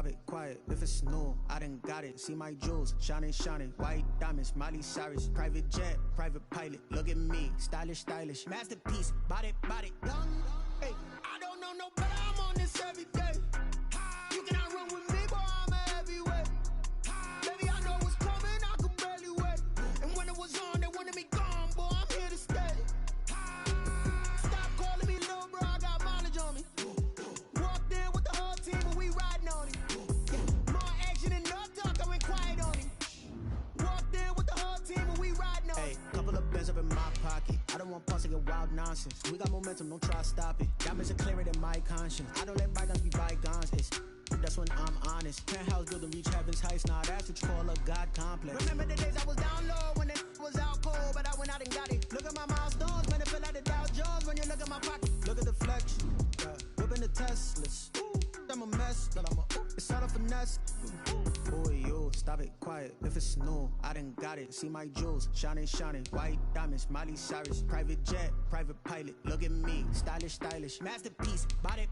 it quiet. If it's new, I done got it. See my jewels, shining, shining. White diamonds, Miley Cyrus. Private jet, private pilot. Look at me, stylish, stylish. Masterpiece, body, young. Hey, I don't know no better. I'm on this every day. You cannot run with me, boy. I'm a heavyweight. Baby, I know what's coming. I could barely wait. And when it was on, they wanted me gone, boy. I'm here to stay. Stop calling me little bro. I got mileage on me. Walked in with the whole team, and we riding on it. More action and no talk. I went quiet on him. Walked in with the whole team, and we riding on it. Hey, couple of bands up in my pocket. I don't want pause to get wild nonsense. We got momentum, don't try to stop it. Diamonds are clearer than my conscience. I don't let bygones be bygones. That's when I'm honest. Penthouse building, reach heaven's heights. Nah, that's what you call a God complex. Remember the days I was down low when it was out cold, but I went out and got it. Look at my milestones when it feel like the Dow Jones. When you look at my pocket, look at the flexion. Whipping the Teslas. I'm a mess, but it's all a finesse. Boy, you stop it, quiet. If it's new, I done got it. See my jewels, shining, shining. White diamonds, Miley Cyrus. Private jet, private pilot. Look at me, stylish, stylish. Masterpiece, body,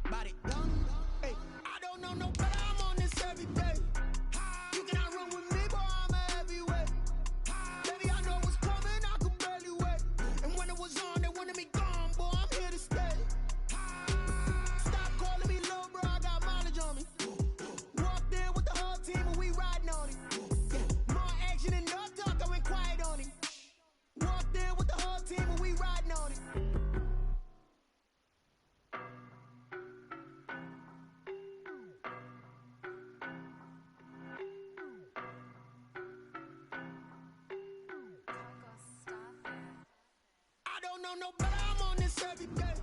young. Hey, I don't know no better. I'm on this every day. You cannot run with me, boy. I'm a heavyweight. Baby, I know what's coming. I could barely wait. And when it was on, they wanted me gone, boy. I'm here to stay. Stop calling me little bro. I got mileage on me. Walked in with the whole team, and we riding on it. More action and no talk. I went quiet on him. Walked in with the whole team, and we riding on it. I don't know no better. I'm on this every day.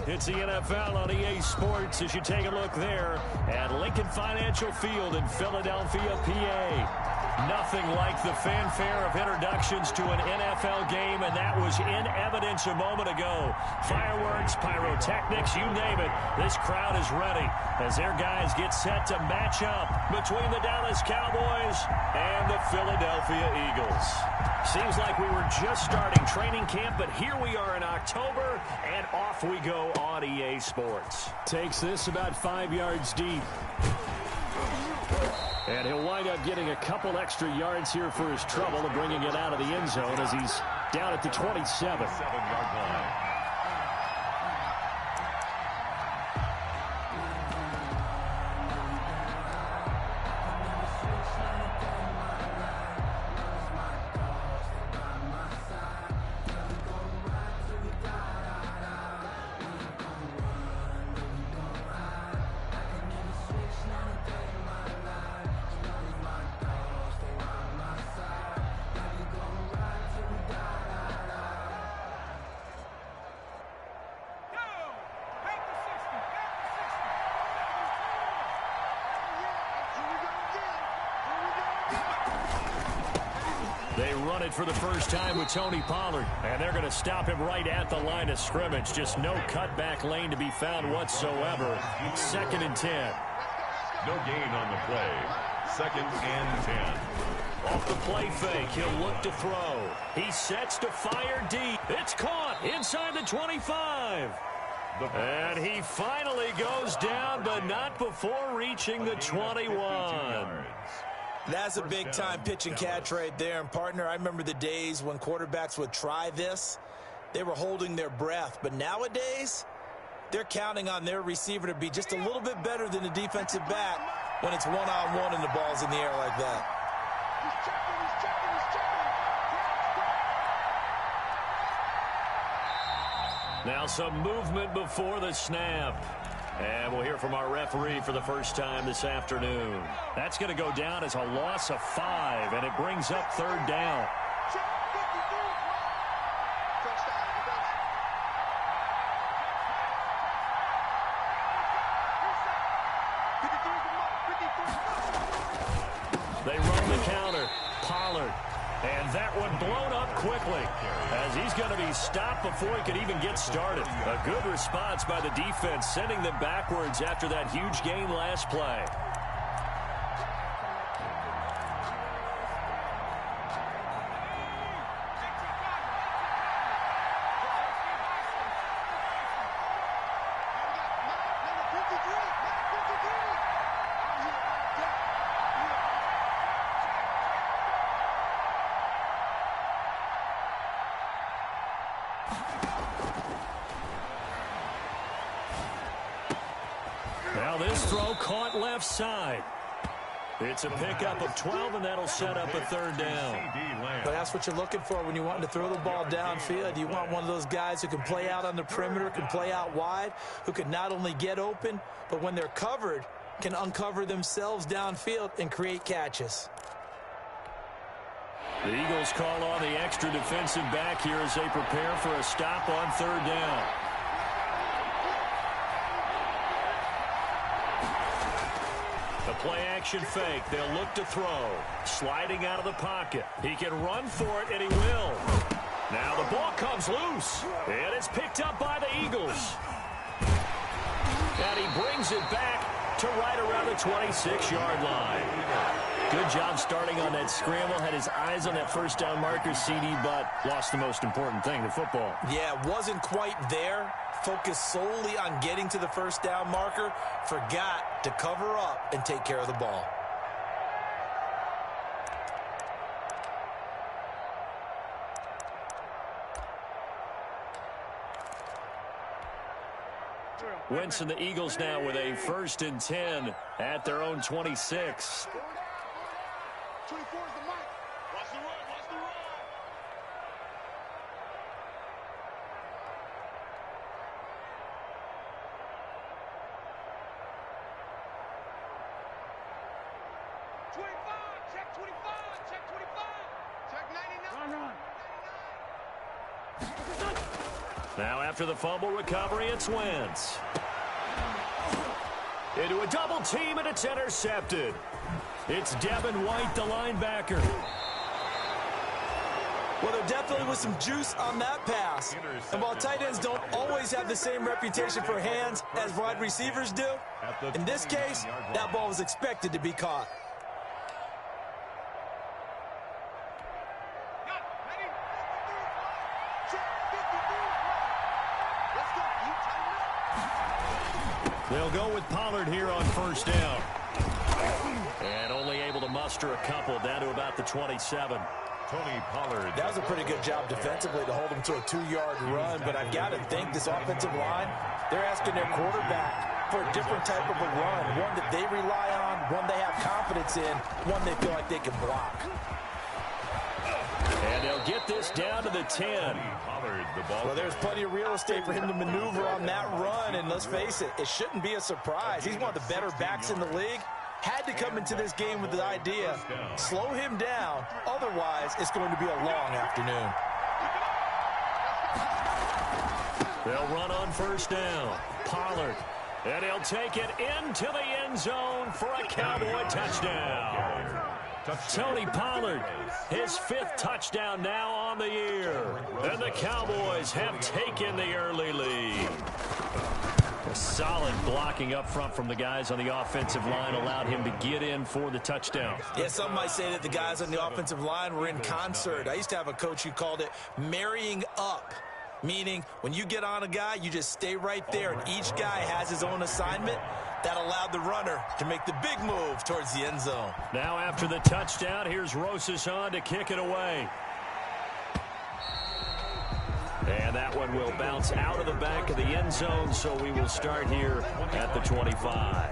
It's the NFL on EA Sports as you take a look there at Lincoln Financial Field in Philadelphia, PA. Nothing like the fanfare of introductions to an NFL game, and that was in evidence a moment ago. Fireworks, pyrotechnics, you name it. This crowd is ready as their guys get set to match up between the Dallas Cowboys and the Philadelphia Eagles. Seems like we were just starting training camp, but here we are in October, and off we go on EA Sports. Takes this about 5 yards deep. And he'll wind up getting a couple extra yards here for his trouble and bringing it out of the end zone as he's down at the 27. They run it for the first time with Tony Pollard, and they're going to stop him right at the line of scrimmage. Just no cutback lane to be found whatsoever. 2nd and 10. No gain on the play. 2nd and 10. Off the play fake, he'll look to throw. He sets to fire deep. It's caught inside the 25. And he finally goes down, but not before reaching the 21. That's a big-time pitch and catch right there. And, partner, I remember the days when quarterbacks would try this. They were holding their breath. But nowadays, they're counting on their receiver to be just a little bit better than the defensive back when it's one-on-one and the ball's in the air like that. Now some movement before the snap. And we'll hear from our referee for the first time this afternoon. That's going to go down as a loss of 5, and it brings up 3rd down. They run the counter. Pollard. And that one blown up quickly as he's going to be stopped before he could even get started. A good response by the defense, sending them backwards after that huge gain last play. throw caught left side. It's a pickup of 12, and that'll set up a third down. But that's what you're looking for when you want to throw the ball downfield. You want one of those guys who can play out on the perimeter, can play out wide, who can not only get open, but when they're covered, can uncover themselves downfield and create catches. The Eagles call on the extra defensive back here as they prepare for a stop on third down. The play-action fake. They'll look to throw. Sliding out of the pocket. He can run for it, and he will. Now the ball comes loose, and it's picked up by the Eagles. And he brings it back to right around the 26-yard line. Good job starting on that scramble. Had his eyes on that first down marker, CD, but lost the most important thing, the football. Yeah, wasn't quite there. Focused solely on getting to the first down marker. Forgot to cover up and take care of the ball. Wentz and the Eagles now with a 1st and 10 at their own 26. 24 is the mic. Watch the run, watch the run. Check 25, check 25, check 99. Now after the fumble recovery, it's Wentz. Into a double team, and it's intercepted. It's Devin White, the linebacker. Well, there definitely was some juice on that pass. And while tight ends don't always have the same reputation for hands as wide receivers do, in this case, that ball was expected to be caught. They'll go with Pollard here on first down. And only able to muster a couple down to about the 27. Tony Pollard. That was a pretty good job defensively to hold him to a 2-yard run, but I've got to think this offensive line, they're asking their quarterback for a different type of a run, one that they rely on, one they have confidence in, one they feel like they can block. And they'll get this down to the 10. Well, there's plenty of real estate for him to maneuver on that run, and let's face it, it shouldn't be a surprise. He's one of the better backs in the league. Had to come into this game with the idea, slow him down, otherwise it's going to be a long afternoon. They'll run on first down. Pollard. And he'll take it into the end zone for a Cowboy touchdown. Tony Pollard, his 5th touchdown now on the year. And the Cowboys have taken the early lead. A solid blocking up front from the guys on the offensive line allowed him to get in for the touchdown. Yeah, some might say that the guys on the offensive line were in concert. I used to have a coach who called it marrying up, meaning when you get on a guy, you just stay right there, and each guy has his own assignment. That allowed the runner to make the big move towards the end zone. Now after the touchdown, here's Rosas on to kick it away. And that one will bounce out of the back of the end zone, so we will start here at the 25.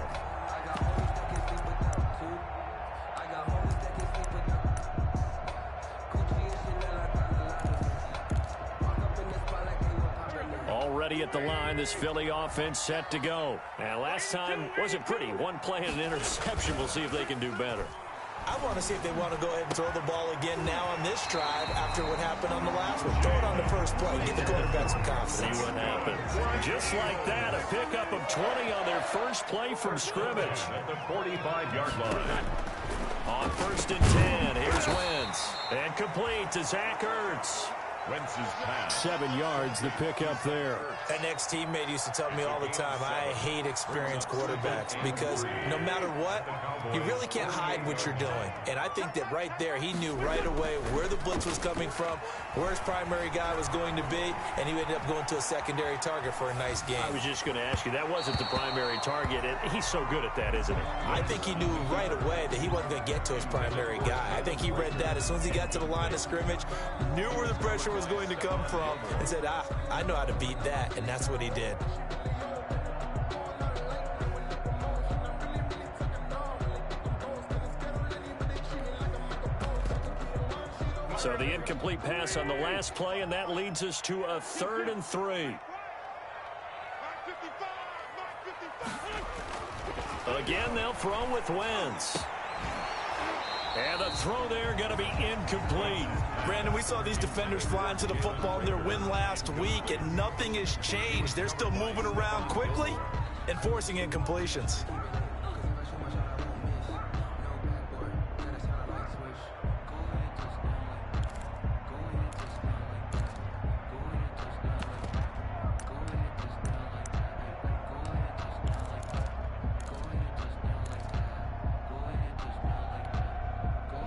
Already at the line, this Philly offense set to go. And last time wasn't pretty. One play and an interception. We'll see if they can do better. I want to see if they want to go ahead and throw the ball again now on this drive after what happened on the last one. Throw it on the first play. Give the quarterback some confidence. See what happens. Just like that, a pickup of 20 on their first play from scrimmage. At the 45-yard line. On 1st and 10, here's Wentz. And complete to Zach Ertz. Wentz's pass. 7 yards, the pickup there. An ex-teammate used to tell me all the time, I hate experienced quarterbacks because no matter what, you really can't hide what you're doing. And I think that right there, he knew right away where the blitz was coming from, where his primary guy was going to be, and he ended up going to a secondary target for a nice game. I was just going to ask you, that wasn't the primary target, and he's so good at that, isn't he? I think he knew right away that he wasn't going to get to his primary guy. I think he read that as soon as he got to the line of scrimmage, knew where the pressure was going to come from, and said, I know how to beat that, and that's what he did. So the incomplete pass on the last play, and that leads us to a 3rd and 3. Again, they'll throw with Wentz. And the throw there going to be incomplete. Brandon, we saw these defenders flying to the football in their win last week, and nothing has changed. They're still moving around quickly and forcing incompletions.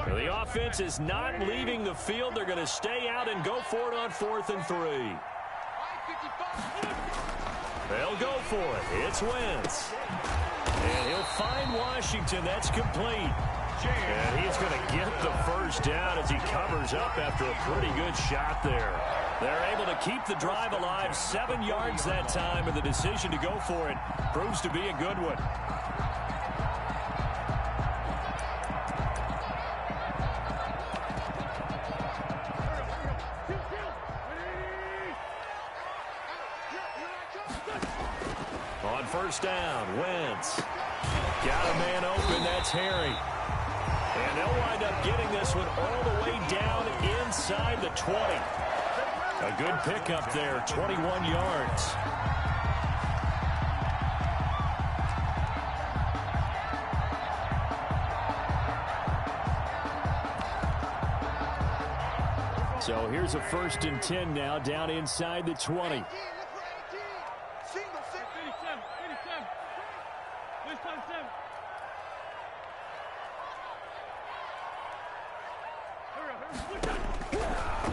The offense is not leaving the field. They're going to stay out and go for it on 4th and 3. They'll go for it. It's Wentz. And he'll find Washington. That's complete. And he's going to get the first down as he covers up after a pretty good shot there. They're able to keep the drive alive. 7 yards that time, and the decision to go for it proves to be a good one. On 1st down, Wentz. Got a man open, that's Harry. And they'll wind up getting this one all the way down inside the 20. A good pickup there, 21 yards. So here's a 1st and 10 now, down inside the 20.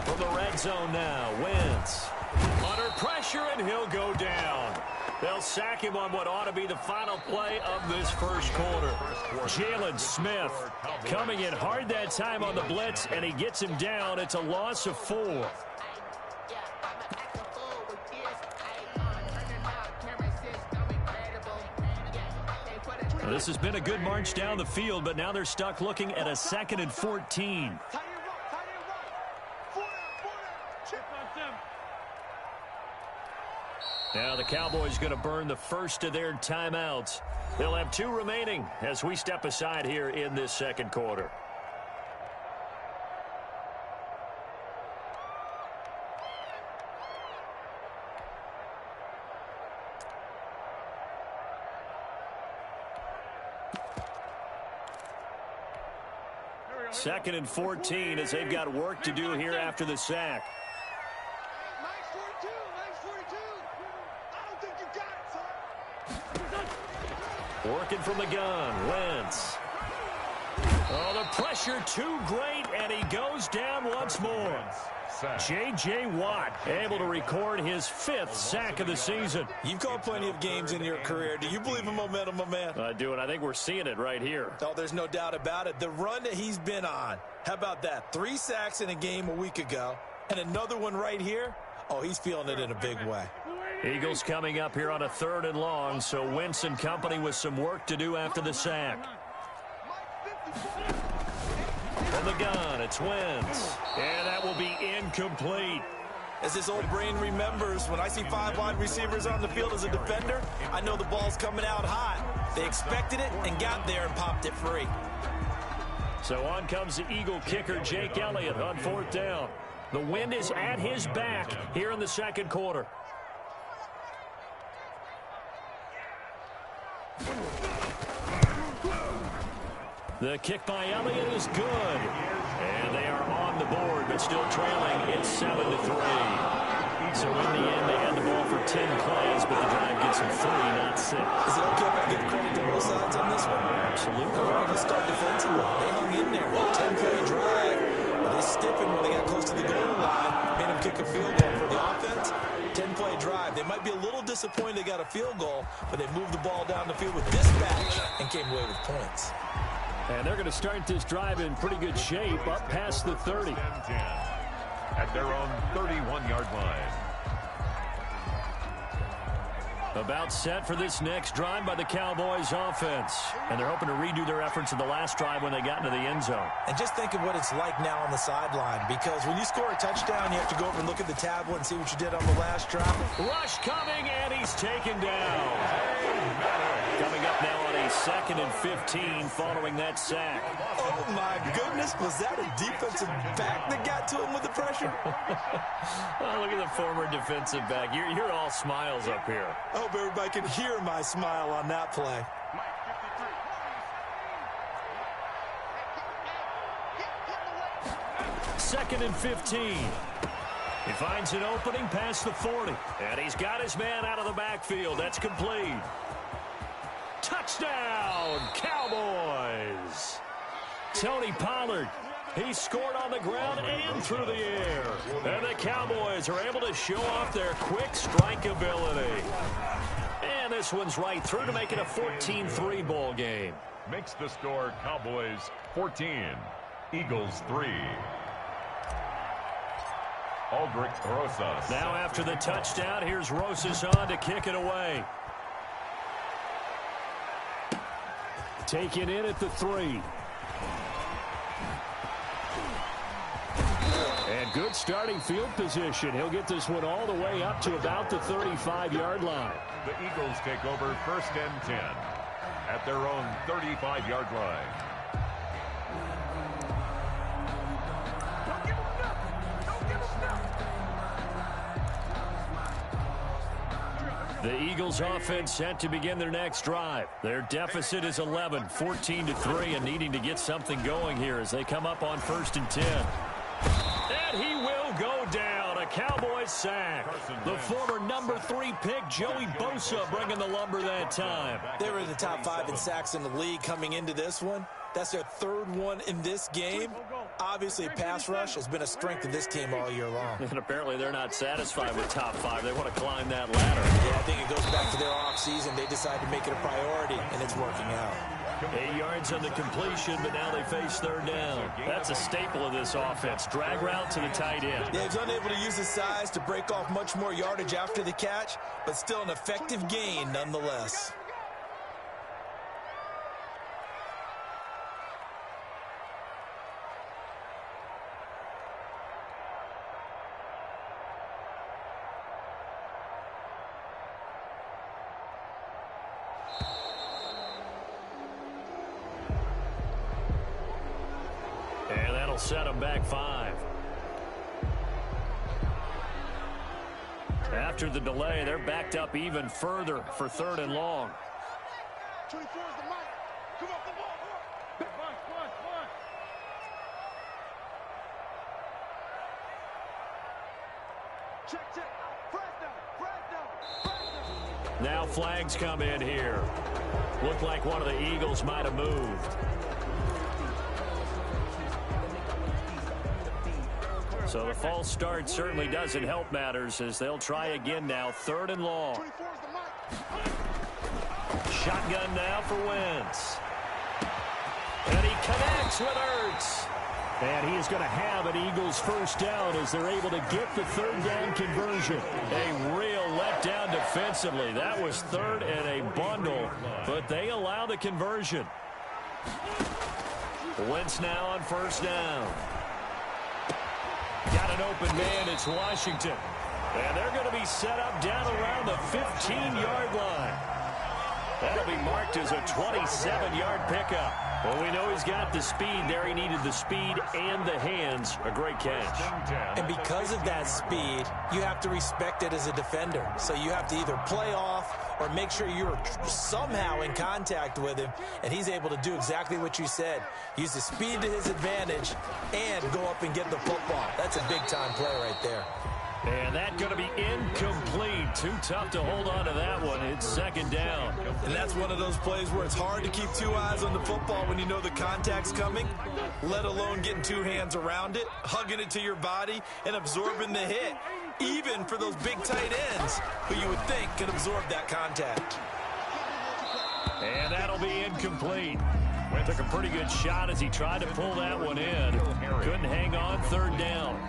From the red zone now, Wentz. Under pressure, and he'll go down. They'll sack him on what ought to be the final play of this first quarter. Jalen Smith coming in hard that time on the blitz, and he gets him down. It's a loss of 4. This has been a good march down the field, but now they're stuck looking at a 2nd and 14. Now the Cowboys going to burn the first of their timeouts. They'll have 2 remaining as we step aside here in this second quarter. Second and 14 as they've got work to do here after the sack. Working from the gun, Wentz. Oh, the pressure too great, and he goes down once more. J.J. Watt able to record his 5th sack of the season. You've called plenty of games in your career. Do you believe in momentum, my man? I do, and I think we're seeing it right here. Oh, there's no doubt about it. The run that he's been on. How about that? 3 sacks in a game a week ago, and another one right here. Oh, he's feeling it in a big way. Eagles coming up here on a 3rd and long, so Wentz and company with some work to do after the sack. From the gun, it's Wentz. And that will be incomplete. As his old brain remembers, when I see 5 wide receivers on the field as a defender, I know the ball's coming out hot. They expected it and got there and popped it free. So on comes the Eagle kicker, Jake Elliott, on 4th down. The wind is at his back here in the second quarter. The kick by Elliott is good. And they are on the board, but still trailing. It's 7-3. So in the end, they had the ball for 10 plays, but the drive gets them 3, not 6. Is it okay if I give credit to both sides on this one? Absolutely. Let's start defensively. They hung in there. 10-play drive. They stiffened when they got close to the goal line. Made them kick a field goal for the offense. 10-play drive. They might be a little disappointed they got a field goal, but they moved the ball down the field with dispatch and came away with points. And they're going to start this drive in pretty good shape up past the 30. At their own 31-yard line. About set for this next drive by the Cowboys offense. And they're hoping to redo their efforts in the last drive when they got into the end zone. And just think of what it's like now on the sideline, because when you score a touchdown, you have to go over and look at the tablet and see what you did on the last drive. Rush coming, and he's taken down. Coming up now on a 2nd and 15 following that sack. Oh, my goodness. Was that a defensive back that got to him with the pressure? Oh, look at the former defensive back. You're all smiles up here. I hope everybody can hear my smile on that play. Second and 15. He finds an opening past the 40. And he's got his man out of the backfield. That's complete. Touchdown, Cowboys. Tony Pollard. He scored on the ground and through the air. And the Cowboys are able to show off their quick strike ability. And this one's right through to make it a 14-3 ball game. Makes the score Cowboys 14, Eagles 3. Aldrich Rosas. Now after the touchdown, here's Rosas on to kick it away. Taken in at the 3. And good starting field position. He'll get this one all the way up to about the 35-yard line. The Eagles take over 1st and 10 at their own 35-yard line. The Eagles offense set to begin their next drive. Their deficit is 11, 14-3, and needing to get something going here as they come up on 1st and 10. And he will go down. A Cowboys sack. The former number 3 pick, Joey Bosa, bringing the lumber that time. They were in the top 5 in sacks in the league coming into this one. That's their 3rd one in this game. Obviously, pass rush has been a strength of this team all year long. And apparently they're not satisfied with top 5. They want to climb that ladder. Yeah, I think it goes back to their offseason. They decided to make it a priority, and it's working out. 8 yards on the completion, but now they face 3rd down. That's a staple of this offense. Drag route to the tight end. Yeah, he's unable to use his size to break off much more yardage after the catch, but still an effective gain nonetheless. And that'll set them back 5. After the delay, they're backed up even further for 3rd and long. 24 is the mic. Come on, come on. One. Check. Flag down. Now flags come in here. Looked like one of the Eagles might have moved. So the false start certainly doesn't help matters as they'll try again now. 3rd and long. 24 is the mic. Shotgun now for Wentz. And he connects with Ertz. And he is going to have an Eagles 1st down as they're able to get the 3rd down conversion. A real letdown defensively. That was 3rd and a bundle, but they allow the conversion. Wentz now on 1st down. Got an open man. It's Washington. And they're going to be set up down around the 15-yard line. That'll be marked as a 27-yard pickup. Well, we know he's got the speed there. He needed the speed and the hands. A great catch. And because of that speed, you have to respect it as a defender. So you have to either play off or make sure you're somehow in contact with him, and he's able to do exactly what you said. Use the speed to his advantage and go up and get the football. That's a big-time play right there. And that's going to be incomplete. Too tough to hold on to that one. It's 2nd down. And that's one of those plays where it's hard to keep 2 eyes on the football when you know the contact's coming, let alone getting 2 hands around it, hugging it to your body, and absorbing the hit, even for those big tight ends who you would think can absorb that contact. And that'll be incomplete. Took a pretty good shot as he tried to pull that one in. Couldn't hang on. 3rd down.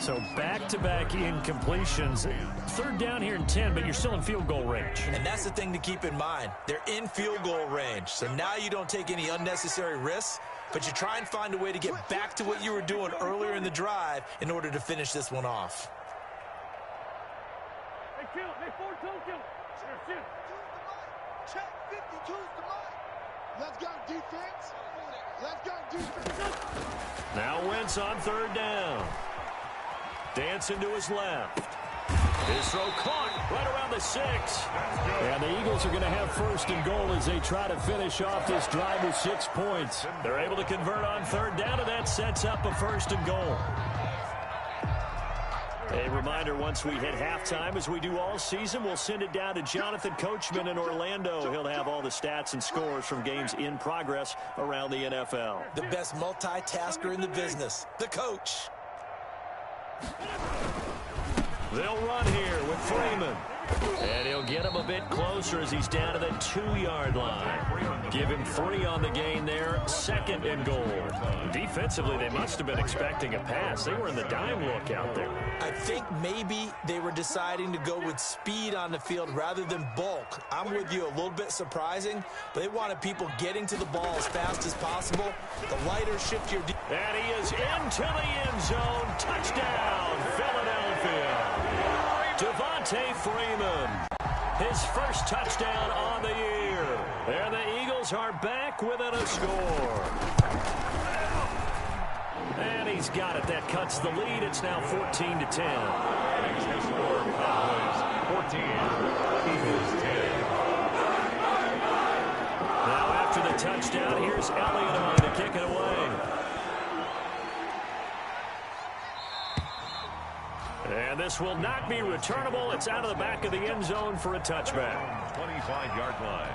So back-to-back incompletions. Third down here in 10, but you're still in field goal range. And that's the thing to keep in mind. They're in field goal range. So now you don't take any unnecessary risks, but you try and find a way to get back to what you were doing earlier in the drive in order to finish this one off. Hey, kill. Hey, 4-2, kill. Shoot. Check 52's the line. Let's go defense. Let's go defense. Now Wentz on third down. Dancing to his left. His throw caught right around the 6. And the Eagles are going to have first and goal as they try to finish off this drive with 6 points. They're able to convert on third down, and that sets up a first and goal. A reminder, once we hit halftime, as we do all season, we'll send it down to Jonathan Coachman in Orlando. He'll have all the stats and scores from games in progress around the NFL. The best multitasker in the business, the coach. They'll run here with Freeman. And he'll get him a bit closer as he's down to the 2-yard line. Give him 3 on the gain there. Second and goal. Defensively, they must have been expecting a pass. They were in the dime look out there. I think maybe they were deciding to go with speed on the field rather than bulk. I'm with you, a little bit surprising, but they wanted people getting to the ball as fast as possible. The lighter, shiftier. And he is into the end zone. Touchdown, Philadelphia. Devontae Freeman, his first touchdown on the year. And the Eagles are back within a score. And he's got it. That cuts the lead. It's now 14-10. Next score, Cowboys 14, Eagles 10. Now after the touchdown, here's Elliott on to kick it away. And this will not be returnable. It's out of the back of the end zone for a touchback. 25-yard line.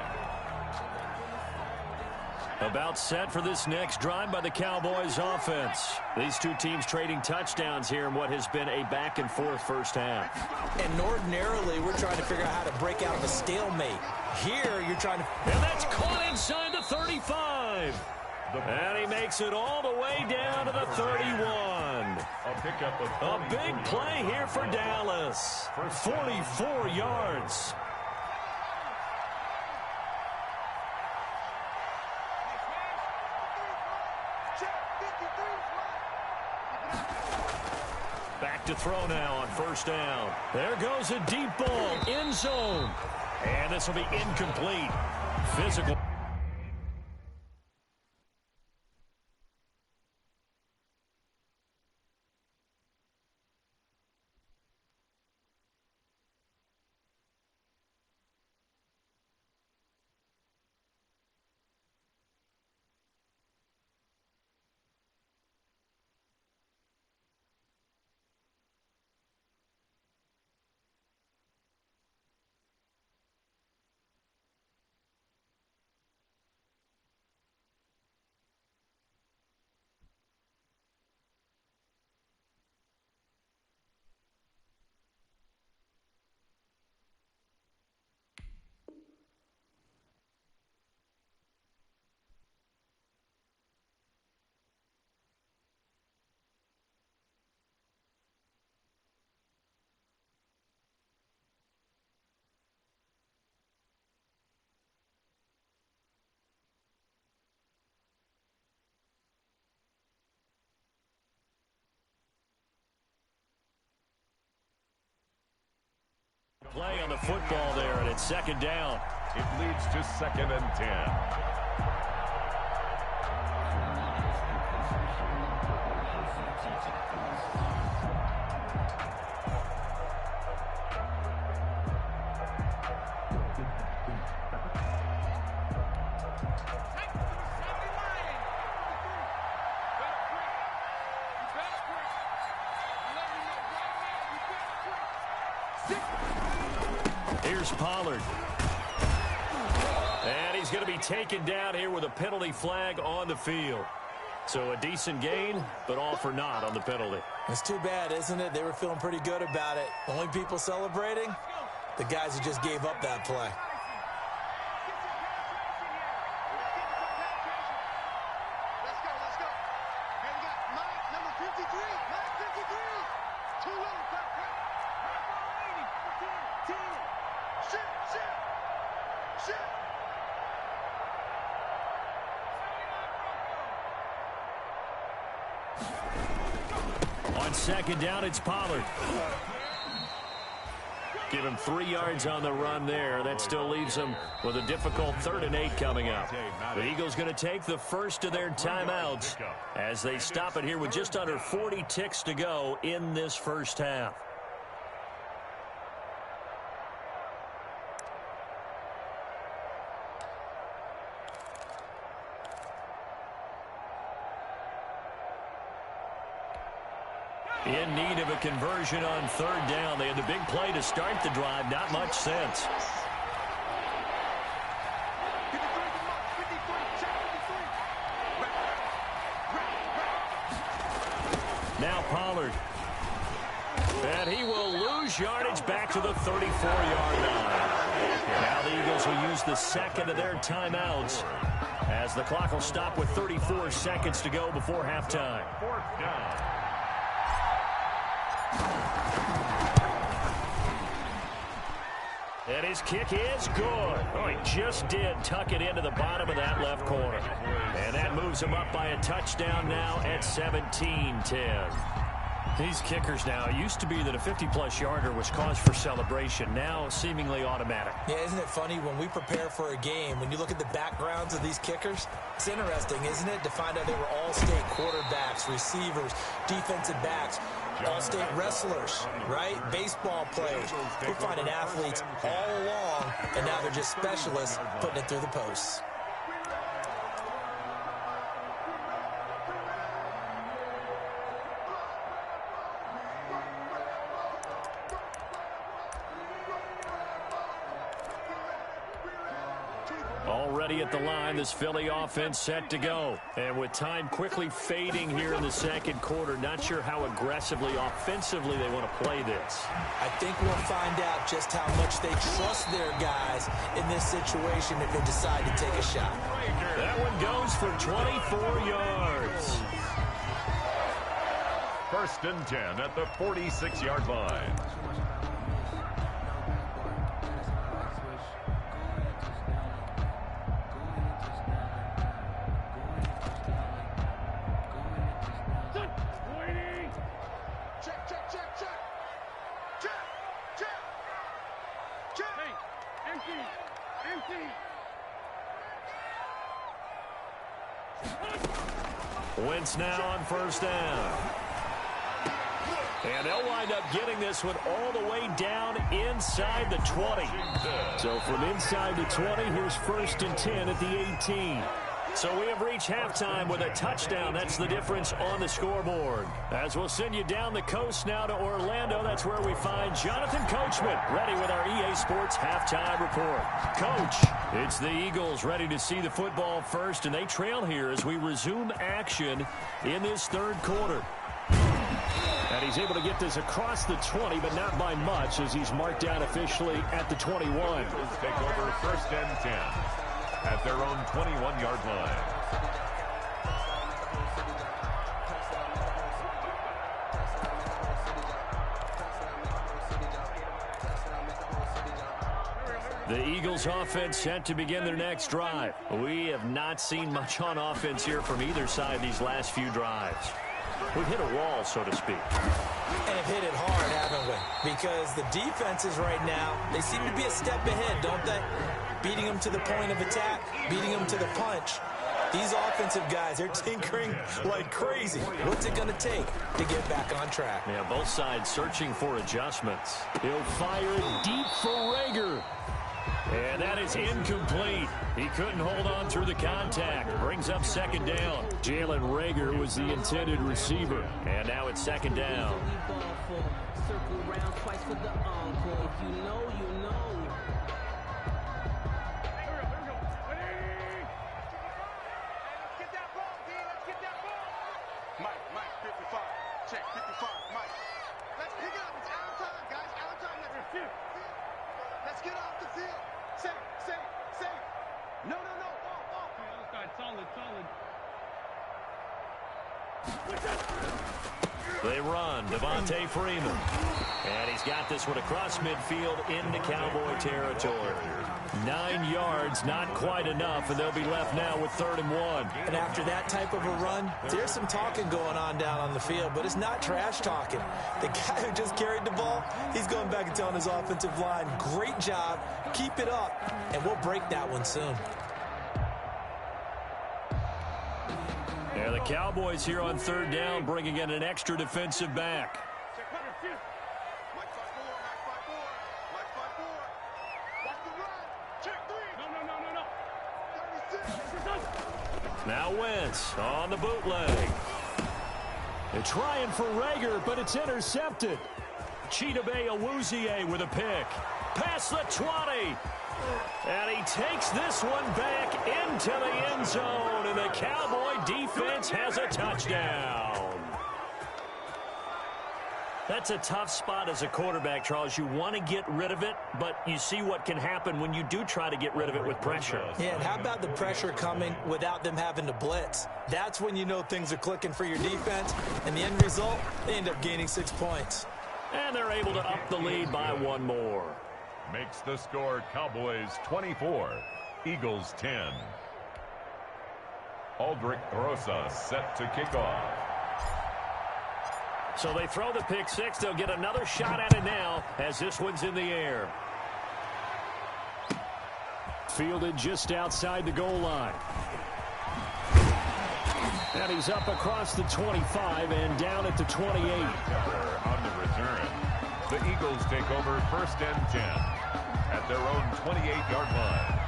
About set for this next drive by the Cowboys offense. These two teams trading touchdowns here in what has been a back-and-forth first half. And ordinarily, we're trying to figure out how to break out of a stalemate. Here, you're trying to... And that's caught inside the 35. And he makes it all the way down to the 31. A pickup of A big play here for Dallas. 44 yards. Back to throw now on first down. There goes a deep ball, end zone. And this will be incomplete. Physical. Play on the football there, and it's second down. It leads to 2nd and 10. Here's Pollard. And he's going to be taken down here with a penalty flag on the field. So a decent gain, but all for naught on the penalty. It's too bad, isn't it? They were feeling pretty good about it. The only people celebrating, the guys who just gave up that play. Let's go. Hey, we got Mike, number 53. Mike 53. On second down, it's Pollard. Give him 3 yards on the run there. That still leaves him with a difficult 3rd and 8 coming up. The Eagles going to take the first of their timeouts as they stop it here with just under 40 ticks to go in this first half. In need of a conversion on 3rd down. They had the big play to start the drive. Not much sense. Now Pollard. And he will lose yardage back to the 34-yard line. Now the Eagles will use the second of their timeouts as the clock will stop with 34 seconds to go before halftime. 4th down. And his kick is good. Oh, he just did tuck it into the bottom of that left corner. And that moves him up by a touchdown now at 17-10. These kickers now, it used to be that a 50-plus yarder was cause for celebration. Now seemingly automatic. Yeah, isn't it funny when we prepare for a game, when you look at the backgrounds of these kickers? It's interesting, isn't it, to find out they were all-state quarterbacks, receivers, defensive backs, all-state wrestlers, right? Baseball players. We're finding athletes all along, and now they're just specialists putting it through the posts. Already at the line, this Philly offense set to go. And with time quickly fading here in the second quarter, not sure how aggressively, offensively they want to play this. I think we'll find out just how much they trust their guys in this situation if they decide to take a shot. That one goes for 24 yards. 1st and 10 at the 46-yard line. Wentz now on 1st down. And they'll wind up getting this one all the way down inside the 20. So from inside the 20, here's 1st and 10 at the 18. So we have reached halftime with a touchdown. That's the difference on the scoreboard. As we'll send you down the coast now to Orlando, that's where we find Jonathan Coachman ready with our EA Sports halftime report. Coach, it's the Eagles ready to see the football first, and they trail here as we resume action in this 3rd quarter. And he's able to get this across the 20, but not by much as he's marked down officially at the 21. Eagles take over 1st and 10 at their own 21-yard line. The Eagles offense set to begin their next drive. We have not seen much on offense here from either side these last few drives. We've hit a wall, so to speak. And have hit it hard, haven't we? Because the defenses right now, they seem to be a step ahead, don't they? Beating them to the point of attack, beating them to the punch. These offensive guys, they're tinkering like crazy. What's it going to take to get back on track? Yeah, both sides searching for adjustments. He'll fire deep for Rager. And that is incomplete. He couldn't hold on through the contact. Brings up 2nd down. Jalen Rager was the intended receiver. And now it's 2nd down. Circle round twice for the encore. If you know, you know. Mike, 55. Check, 55, Mike. Let's pick it up. It's our time, guys. Our time. Let's get off the field. Safe. No. Ball. Solid. They run. Devontae Freeman. And he's got this one across midfield into Cowboy territory. 9 yards, not quite enough, and they'll be left now with 3rd and 1. And after that type of a run, there's some talking going on down on the field, but it's not trash talking. The guy who just carried the ball, he's going back and telling his offensive line, great job, keep it up, and we'll break that one soon. Yeah, the Cowboys here on 3rd down, bringing in an extra defensive back. Now Wentz on the bootleg. They're trying for Rager, but it's intercepted. Chidobe Awuzie with a pick. Past the 20. And he takes this one back into the end zone, and the Cowboy defense has a touchdown. That's a tough spot as a quarterback, Charles. You want to get rid of it, but you see what can happen when you do try to get rid of it with pressure. Yeah, and how about the pressure coming without them having to blitz? That's when you know things are clicking for your defense, and the end result, they end up gaining 6 points. And they're able to up the lead by 1 more. Makes the score Cowboys 24, Eagles 10. Aldrich Rosas set to kick off. So they throw the pick six. They'll get another shot at it now as this one's in the air. Fielded just outside the goal line. And he's up across the 25 and down at the 28. On the return, the Eagles take over 1st and 10 at their own 28-yard line.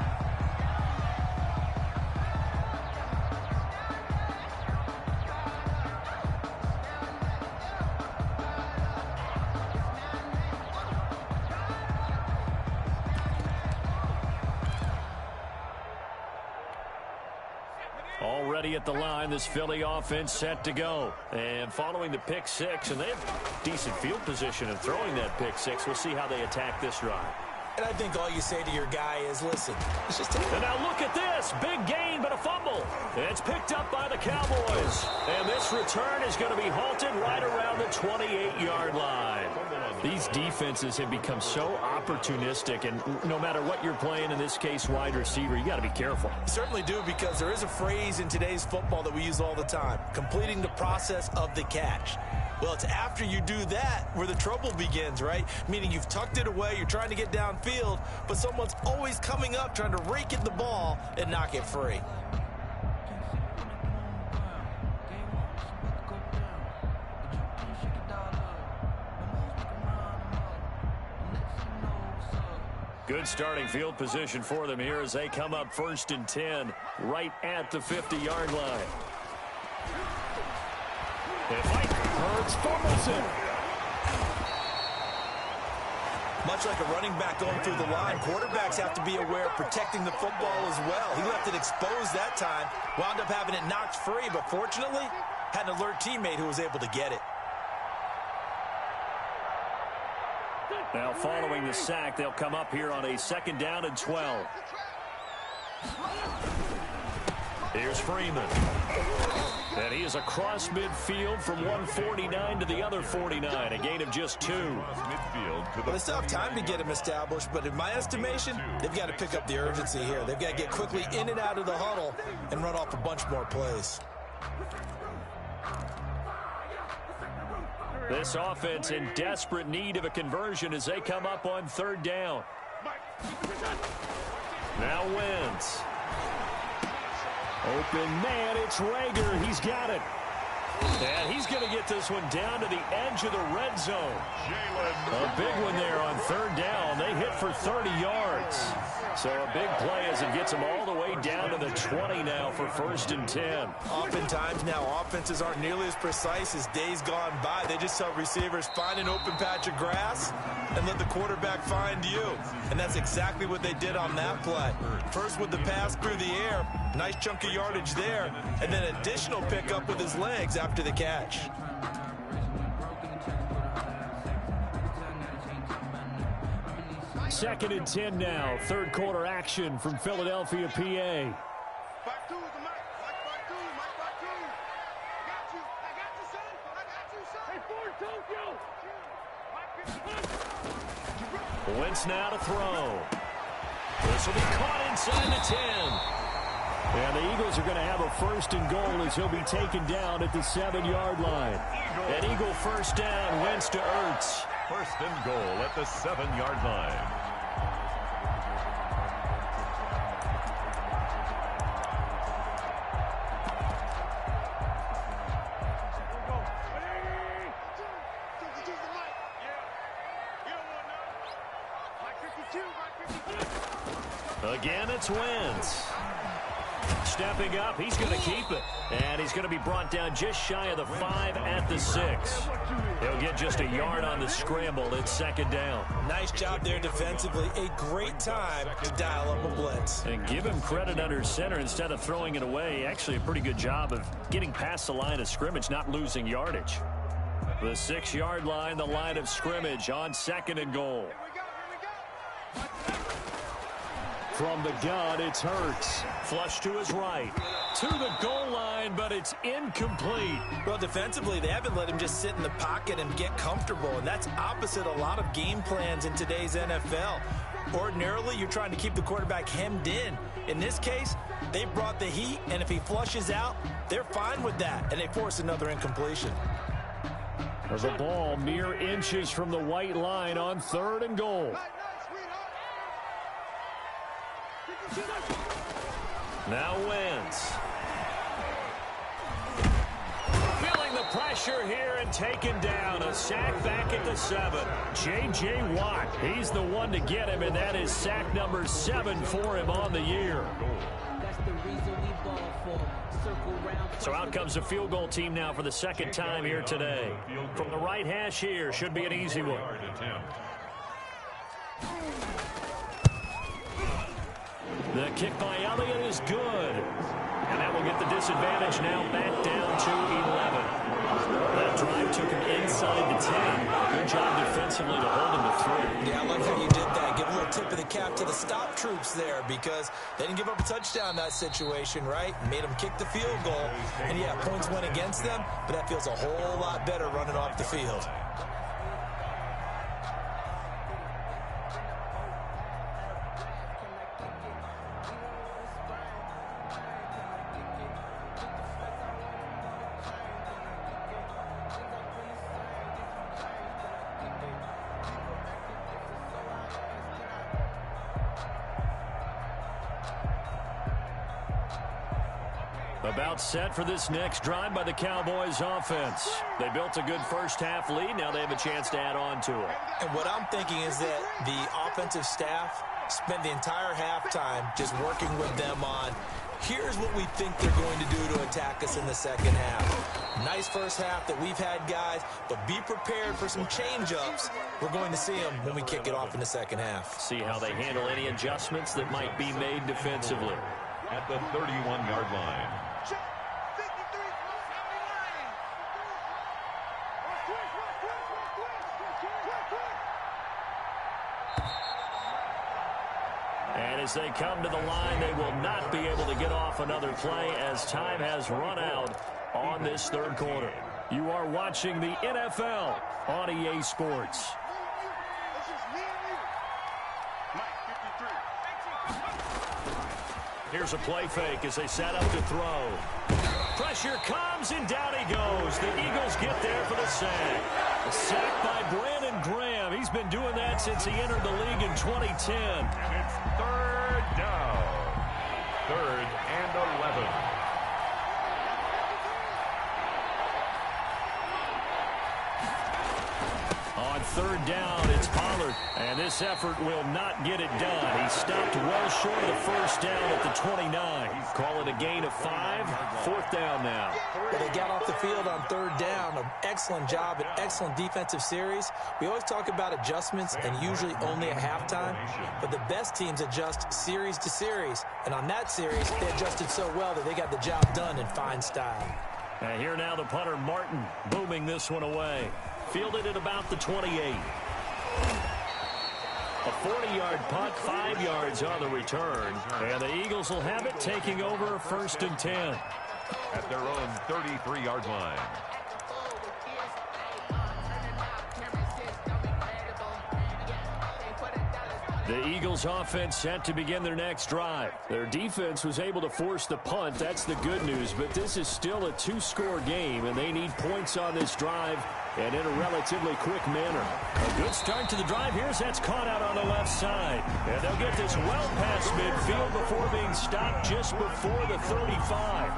Already at the line, this Philly offense set to go. And following the pick six, and they have decent field position in throwing that pick six. We'll see how they attack this drive. And I think all you say to your guy is, listen, it's just and now look at this. Big gain, but a fumble. It's picked up by the Cowboys. And this return is going to be halted right around the 28-yard line. These defenses have become so opportunistic, and no matter what you're playing, in this case, wide receiver, you got to be careful. Certainly do, because there is a phrase in today's football that we use all the time, completing the process of the catch. Well, it's after you do that where the trouble begins, right? Meaning you've tucked it away, you're trying to get downfield, but someone's always coming up trying to rake at the ball and knock it free. Good starting field position for them here as they come up 1st and 10 right at the 50-yard line. Hurts fumbles it. Much like a running back going through the line, quarterbacks have to be aware of protecting the football as well. He left it exposed that time, wound up having it knocked free, but fortunately had an alert teammate who was able to get it. Now following the sack, they'll come up here on a 2nd down and 12. Here's Freeman. And he is across midfield from 149 to the other 49, a gain of just 2. Well, they still have time to get him established, but in my estimation, they've got to pick up the urgency here. They've got to get quickly in and out of the huddle and run off a bunch more plays. This offense in desperate need of a conversion as they come up on 3rd down. Now Wentz. Open man, it's Rager. He's got it. And he's going to get this one down to the edge of the red zone. A big one there on 3rd down. They hit for 30 yards. So a big play as it gets them all the way down to the 20 now for 1st and 10. Oftentimes now offenses aren't nearly as precise as days gone by. They just tell receivers, find an open patch of grass and let the quarterback find you. And that's exactly what they did on that play. First with the pass through the air, nice chunk of yardage there, and then additional pickup with his legs after the catch. Second and 10 now. 3rd quarter action from Philadelphia, PA. Back two, the Mike. Back two. Got you. Wentz now to throw. This will be caught inside the 10. And the Eagles are going to have a 1st and goal as he'll be taken down at the 7-yard line. An Eagle first down, Wentz to Ertz. 1st and goal at the 7-yard line. Again, it's Wentz. Stepping up, he's going to keep it. And he's going to be brought down just shy of the 5 at the 6. He'll get just a yard on the scramble. It's 2nd down. Nice job there defensively. A great time to dial up a blitz. And give him credit under center instead of throwing it away. Actually, a pretty good job of getting past the line of scrimmage, not losing yardage. The 6-yard line, the line of scrimmage on 2nd and goal. From the gun, it's Hurts. Flush to his right. To the goal line, but it's incomplete. Well, defensively, they haven't let him just sit in the pocket and get comfortable, and that's opposite a lot of game plans in today's NFL. Ordinarily, you're trying to keep the quarterback hemmed in. In this case, they brought the heat, and if he flushes out, they're fine with that, and they force another incompletion. The ball mere inches from the white line on 3rd and goal. Now Wentz. Feeling the pressure here and taken down. A sack back at the 7. J.J. Watt, he's the one to get him, and that is sack number 7 for him on the year. That's the reason we ball for. Circle round. So out comes the field goal team now for the 2nd time here today. From the right hash here, should be an easy one. The kick by Elliott is good. And that will get the disadvantage now back down to 11. That drive took him inside the 10. Good job defensively to hold him to 3. Yeah, I like how you did that. Give a little tip of the cap to the stop troops there because they didn't give up a touchdown in that situation, right? Made them kick the field goal. And, yeah, points went against them, but that feels a whole lot better running off the field. About set for this next drive by the Cowboys offense. They built a good first-half lead. Now they have a chance to add on to it. And what I'm thinking is that the offensive staff spent the entire halftime just working with them on, here's what we think they're going to do to attack us in the 2nd half. Nice first half that we've had, guys, but be prepared for some change-ups. We're going to see them when we kick it off in the 2nd half. See how they handle any adjustments that might be made defensively. At the 31-yard line. And as they come to the line, they will not be able to get off another play as time has run out on this 3rd quarter. You are watching the NFL on EA Sports. Here's a play fake as they set up to throw. Pressure comes, and down he goes. The Eagles get there for the sack. A sack by Brandon Graham. He's been doing that since he entered the league in 2010. And it's 3rd down. 3rd and 11. On 3rd down, it's Pollard. And this effort will not get it done. He stopped well short of the first down at the 29. Call it a gain of 5. 4th down now. Well, they got off the field on 3rd down. An excellent job, an excellent defensive series. We always talk about adjustments and usually only at halftime. But the best teams adjust series to series. And on that series, they adjusted so well that they got the job done in fine style. And here now the punter, Martin, booming this one away. Fielded at about the 28. A 40-yard punt, 5 yards on the return. And the Eagles will have it, taking over 1st and 10. At their own 33-yard line. The Eagles offense set to begin their next drive. Their defense was able to force the punt. That's the good news. But this is still a two-score game, and they need points on this drive and in a relatively quick manner. A good start to the drive. That's caught out on the left side. And they'll get this well past midfield before being stopped just before the 35.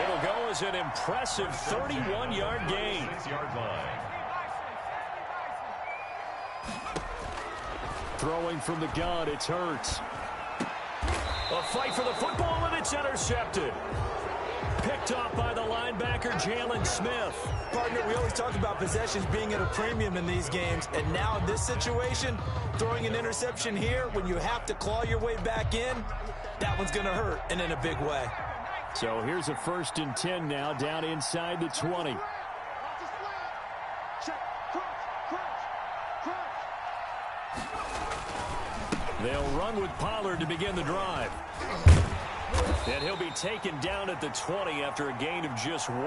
It'll go as an impressive 31-yard gain. 6-yard line. Throwing from the gun, it's Hurts. A fight for the football, and it's intercepted. Picked off by the linebacker, Jalen Smith. Partner, we always talk about possessions being at a premium in these games, and now in this situation, throwing an interception here when you have to claw your way back in, that one's going to hurt, and in a big way. So here's a 1st and 10 now, down inside the 20. They'll run with Pollard to begin the drive. And he'll be taken down at the 20 after a gain of just 1.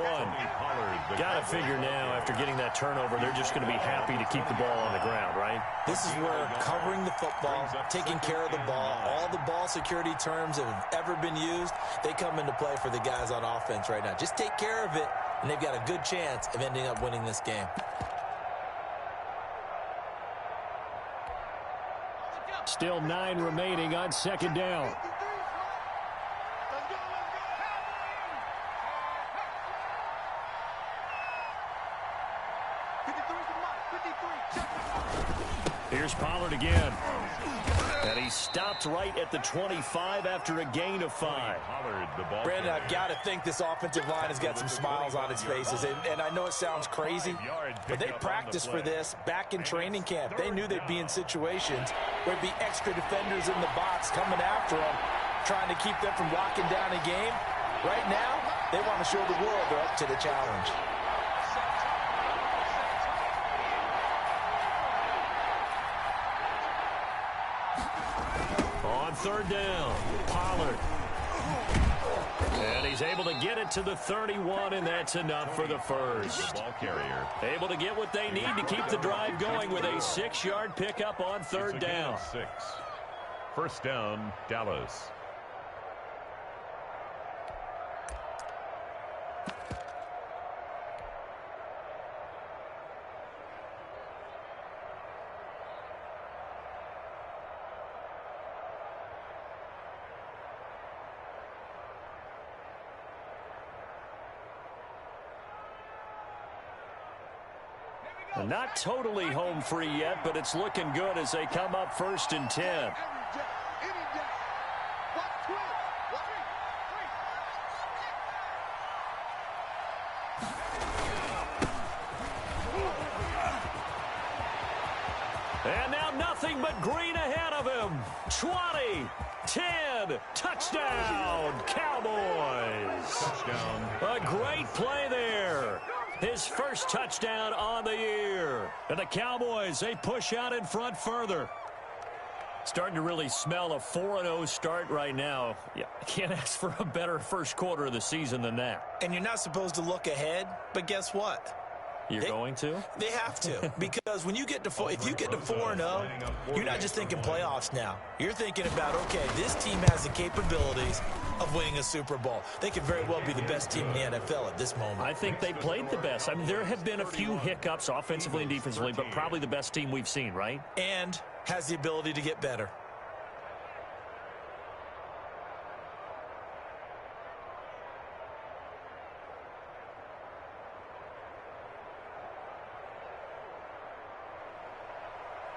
Got to figure now, after getting that turnover, they're just going to be happy to keep the ball on the ground, right? This is where covering the football, taking care of the ball, all the ball security terms that have ever been used, they come into play for the guys on offense right now. Just take care of it, and they've got a good chance of ending up winning this game. Still 9 remaining on 2nd down. Here's Pollard again. And he stopped right at the 25 after a gain of 5. Brandon, I've got to think this offensive line has got some smiles on its faces. And I know it sounds crazy, but they practiced for this back in training camp. They knew they'd be in situations where there'd be extra defenders in the box coming after them, trying to keep them from locking down a game. Right now, they want to show the world they're up to the challenge. On 3rd down, Pollard. And he's able to get it to the 31, and that's enough for the first. Ball carrier. Able to get what they need to keep the drive going with a 6-yard pickup on 3rd down. 6. 1st down, Dallas. Not totally home free yet, but it's looking good as they come up 1st and 10. And now nothing but green ahead of him. 20, 10, touchdown, Cowboys. Touchdown. A great play there. His first touchdown on the year. And the Cowboys, they push out in front further. Starting to really smell a 4-0 start right now. Yeah, I can't ask for a better first quarter of the season than that. And you're not supposed to look ahead, but guess what? You're going to? They have to, because when you get to if you get to 4-0, you're not just thinking playoffs now. You're thinking about, okay, this team has the capabilities of winning a Super Bowl. They could very well be the best team in the NFL at this moment. I think they played the best. I mean, there have been a few hiccups offensively and defensively, but probably the best team we've seen, right? And has the ability to get better.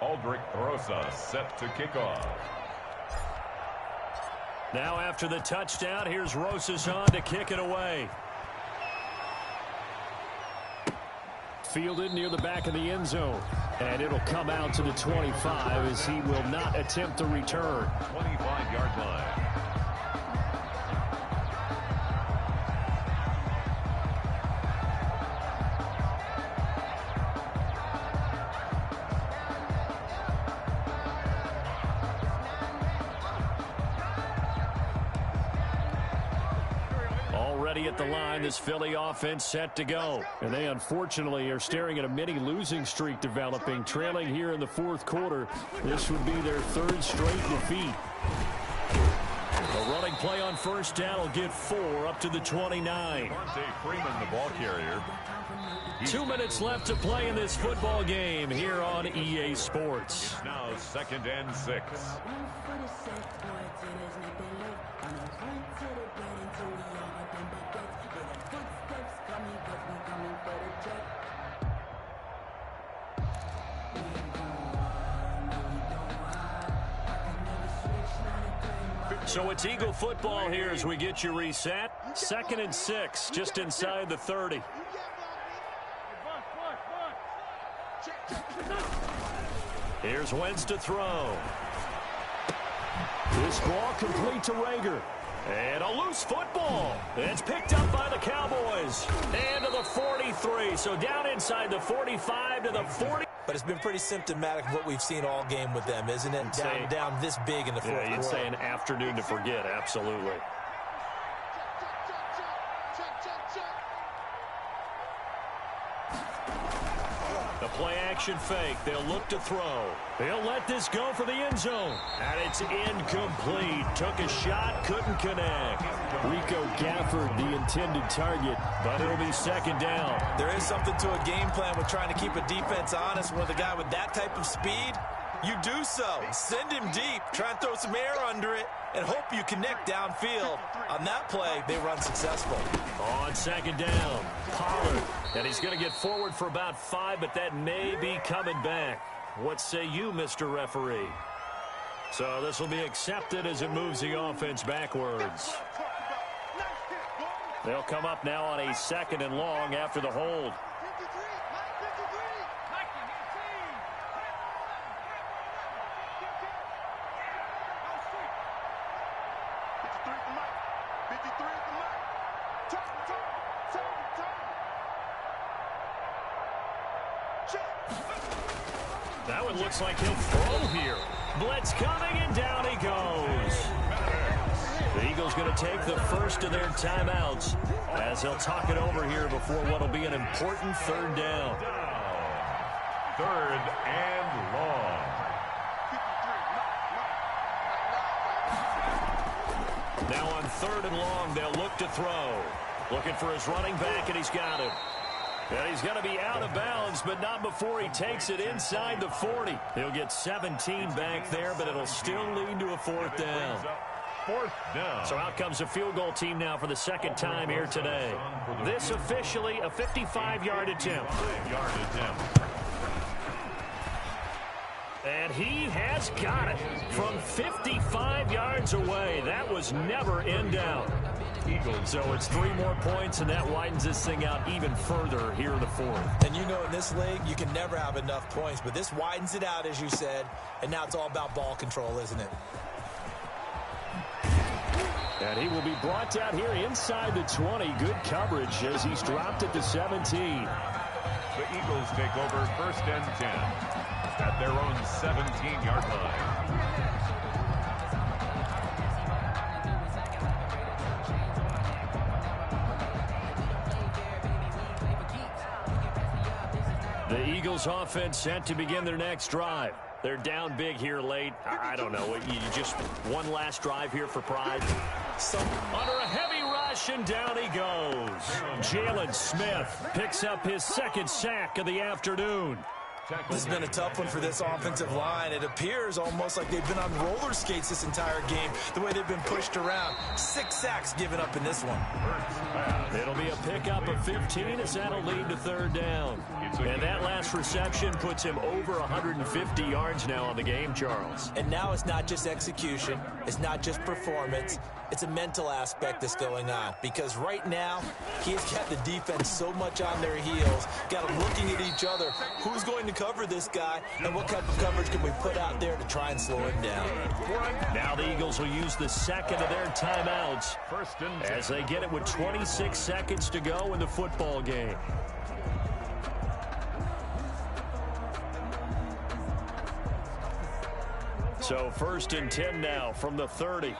Aldrich Rosas set to kick off. Now after the touchdown, here's Rosas on to kick it away. Fielded near the back of the end zone. And it'll come out to the 25 as he will not attempt to return. 25-yard line. ready at the line. This Philly offense set to go. And they unfortunately are staring at a mini losing streak developing, trailing here in the fourth quarter. This would be their third straight defeat. A running play on first down will get 4 up to the 29. Freeman, the ball carrier. 2 minutes left to play in this football game here on EA Sports. It's now 2nd and 6. So it's Eagle football here as we get you reset. 2nd and 6, just inside the 30. Here's Wentz to throw. This ball complete to Rager. And a loose football. It's picked up by the Cowboys. And to the 43. So down inside the 45 to the 40. But it's been pretty symptomatic of what we've seen all game with them, isn't it? Down this big in the fourth quarter. Yeah, you'd say an afternoon to forget, absolutely. The play-action fake. They'll look to throw. They'll let this go for the end zone. And it's incomplete. Took a shot, couldn't connect. Rico Gafford, the intended target, but it'll be 2nd down. There is something to a game plan with trying to keep a defense honest. With a guy with that type of speed, you do so. Send him deep. Try and throw some air under it and hope you connect downfield. On that play, they run successful. On 2nd down, Pollard. And he's going to get forward for about 5, but that may be coming back. What say you, Mr. Referee? So this will be accepted as it moves the offense backwards. They'll come up now on a 2nd and long after the hold. That one looks like he'll throw here. Blitz coming, and down he goes. The Eagles going to take the first of their timeouts as they'll talk it over here before what will be an important 3rd down. 3rd and long. Now on 3rd and long, they'll look to throw. Looking for his running back, and he's got him. And he's going to be out of bounds, but not before he takes it inside the 40. He'll get 17 back there, but it'll still lead to a 4th down. 4th down. So out comes a field goal team now for the 2nd time here today. This officially a 55-yard attempt. And he has got it from 55 yards away. That was never in doubt. So it's 3 more points, and that widens this thing out even further here in the 4th. And you know in this league, you can never have enough points, but this widens it out, as you said, and now it's all about ball control, isn't it? And he will be brought down here inside the 20. Good coverage as he's dropped at the 17. The Eagles take over 1st and 10 at their own 17-yard line. The Eagles offense set to begin their next drive. They're down big here late. I don't know. You just one last drive here for pride. Under a heavy rush, and down he goes. Jalen Smith picks up his 2nd sack of the afternoon. This has been a tough one for this offensive line. It appears almost like they've been on roller skates this entire game, the way they've been pushed around. 6 sacks given up in this one. It'll be a pickup of 15 as that'll lead to 3rd down. And that last reception puts him over 150 yards now on the game, Charles. And now it's not just execution. It's not just performance. It's a mental aspect that's going on. Because right now, he's got the defense so much on their heels, got them looking at each other. Who's going to cover this guy, and what type of coverage can we put out there to try and slow him down? Now the Eagles will use the 2nd of their timeouts as they get it with 26 seconds to go in the football game. So 1st and 10 now from the 30.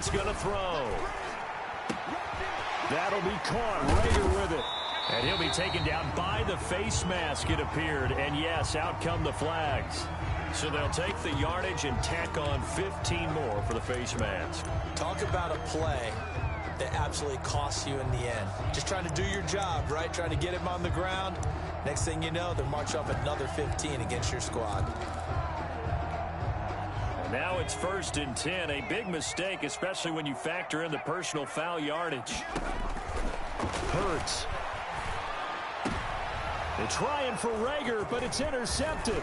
Bryant's going to throw. That'll be caught. Rager with it. And he'll be taken down by the face mask, it appeared. And, yes, out come the flags. So they'll take the yardage and tack on 15 more for the face mask. Talk about a play that absolutely costs you in the end. Just trying to do your job, right? Trying to get him on the ground. Next thing you know, they'll march off another 15 against your squad. And now it's 1st and 10. A big mistake, especially when you factor in the personal foul yardage. Hurts. They're trying for Rager, but it's intercepted.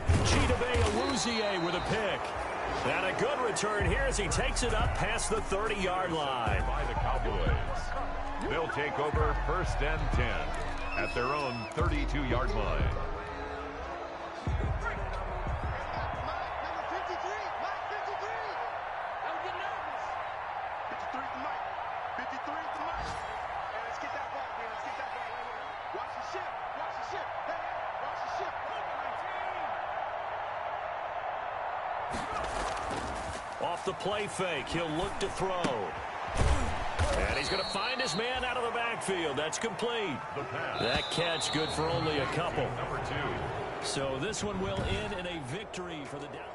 Waltbabyluv1's with a pick. And a good return here as he takes it up past the 30-yard line. By the Cowboys. They'll take over 1st and 10 at their own 32-yard line. Off the play fake, he'll look to throw. And he's going to find his man out of the backfield. That's complete. That catch good for only a couple. Number 2. So this one will end in a victory for the down.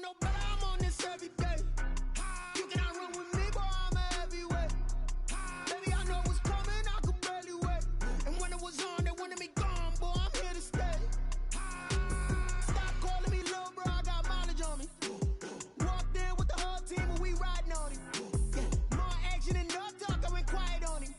No better, I'm on this every day. You cannot run with me, boy, I'm a heavyweight. Baby, I know what's coming, I could barely wait. And when it was on, they wanted me gone, boy, I'm here to stay. Stop calling me little bro, I got mileage on me. Walked in with the whole team and we riding on him. Yeah, more action and no talk, I went quiet on him.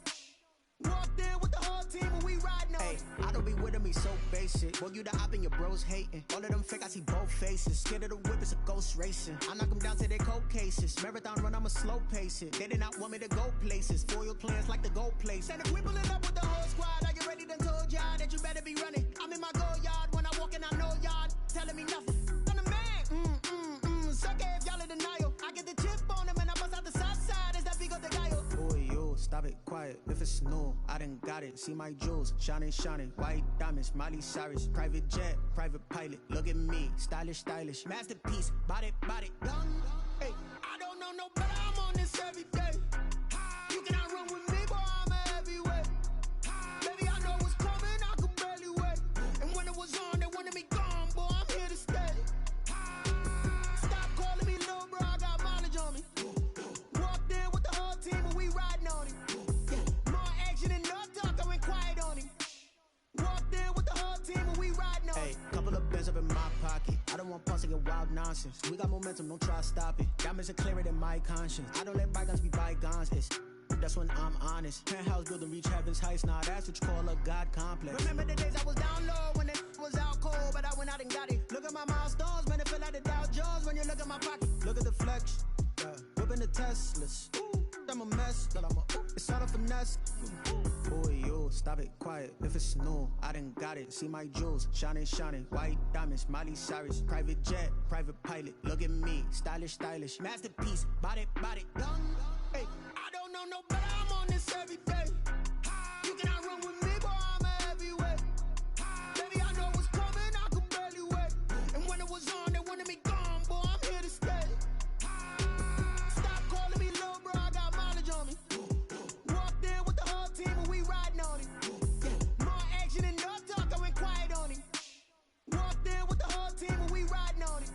Walked in with the whole team and we riding on him. I don't be with him, he's so basic. Boy, you the op and your bros hating. All of them fake, I see both faces. Scared of the whip, it's a ghost racing. I knock them down to their cold cases. Marathon run, I'ma slow pace it. They did not want me to go places. Foil plans like the gold place. And if we pulling up with the whole squad, are you ready? Done told y'all that you better be running. I'm in my go yard when I walk in, I know y'all telling me nothing. I'm the man, suck it if y'all in denial. I get the chip on him and I bust out the south side. Is that Vigo de Gallo? Boy, yo, stop it, quiet. If it's new, I done got it. See my jewels, shining, shining. White diamonds, Miley Cyrus. Private jet, private pilot. Look at me, stylish, stylish. Masterpiece, body, young. Hey, I don't know no better, I'm on this every day. You cannot run with me, boy, I'm a heavyweight. Baby, I know what's coming, I could barely wait. And when it was on, they wanted me gone, boy, I'm here to stay. Stop calling me little bro, I got mileage on me. Walked in with the whole team and we riding on him. Yeah, more action and no talk, I went quiet on him. Hey, couple of bands up in my pocket. I don't want pause to get wild nonsense. We got momentum, don't try to stop it. Diamonds are clearer than my conscience. I don't let bygones be bygones. That's when I'm honest. Penthouse building, reach heaven's heights. Nah, that's what you call a God complex. Remember the days I was down low when it was out cold, but I went out and got it. Look at my milestones, man, it feel like the Dow Jones when you look at my pocket. Look at the flex, whipping the Teslas. I'm a mess, but it's all a finesse. Boy, you stop it, quiet. If it's new, I done got it. See my jewels, shining, shining. White diamonds, Miley Cyrus. Private jet, private pilot. Look at me, stylish, stylish. Masterpiece, body, young. Hey, I don't know no better. I'm on this every day. You cannot run with me, boy. I'm a heavyweight. Baby, I know what's coming. I could barely wait. And when it was on, they wanted me gone, boy. I'm here to stay. Stop calling me little bro. I got mileage on me. Walked in with the whole team and we riding on it. More action and no talk. I went quiet on it. Walked in with the whole team and we riding on it.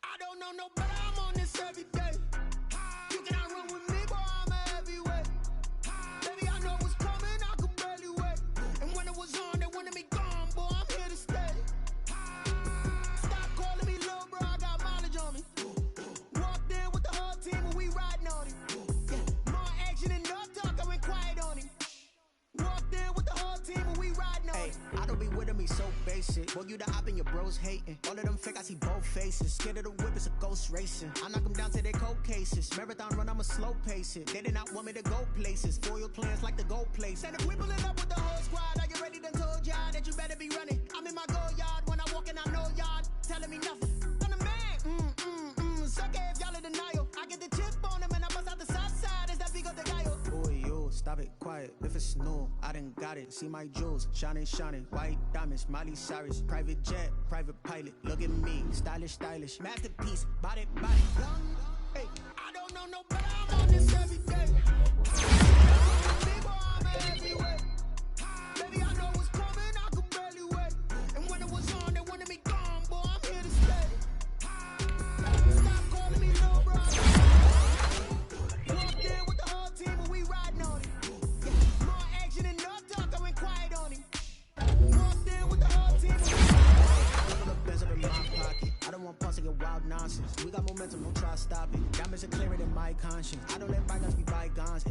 I don't know no better. I'm on this every day. You cannot run with me, boy. I'm a heavyweight. Baby, I know what's coming. I could barely wait. And when it was on, they wanted me gone, boy. I'm here to stay. Stop calling me little bro. I got mileage on me. Walked in with the whole team and we riding on it. More action and no talk. I went quiet on it. Walked in with the whole team and we riding on it. I don't be with me so basic. Boy, you the op and your bros hating. All of them fake, I see both faces. Scared of the whip, it's a ghost racing. I knock them down to their cold cases. Marathon run, I'ma slow pace it. They did not want me to go places. Foil plans like the gold place. And if we pulling up with the whole squad, I get ready to told y'all that you better be running. I'm in my go yard. When I walk in, I know y'all telling me nothing. I'm the man. Suck it if y'all in denial. I get the chip on them and I bust out the south side. Is that big of the guy? Boy, you stop it, quiet. If it's new, I done got it. See my jewels, shining, shining. White diamonds, Miley Cyrus. Private jet, private pilot. Look at me, stylish, stylish. Masterpiece, body, young. Hey, I don't know no better. I'm on this every day. Big boy, I'm a heavyweight. Baby, I know what's coming. I could barely wait. And when it was on, they wanted me gone, boy. I'm here to stay. Stop calling me little bro. Walked in with the whole team and we riding on it. More action and no talk. I went quiet on it. Walked in with the whole team and we riding on it. Bands up in my pocket. I don't want pause to get wild nonsense. We got momentum, don't try to stop it. Diamonds are clearer than my conscience. I don't let bygones be bygones.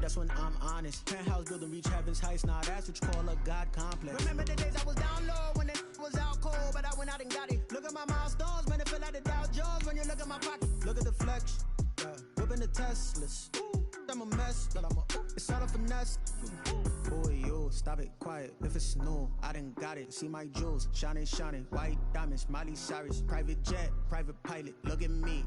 That's when I'm honest. Penthouse building, reach heaven's heights. Nah, that's what you call a God complex. Remember the days I was down low when it was out cold, but I went out and got it. Look at my milestones, man, it feel like the Dow Jones when you look at my pocket. Look at the flex, whipping the Teslas. I'm a mess, but it's all a finesse. Boy, you stop it, quiet. If it's new, I done got it. See my jewels, shining, shining. White diamonds, Miley Cyrus. Private jet, private pilot. Look at me.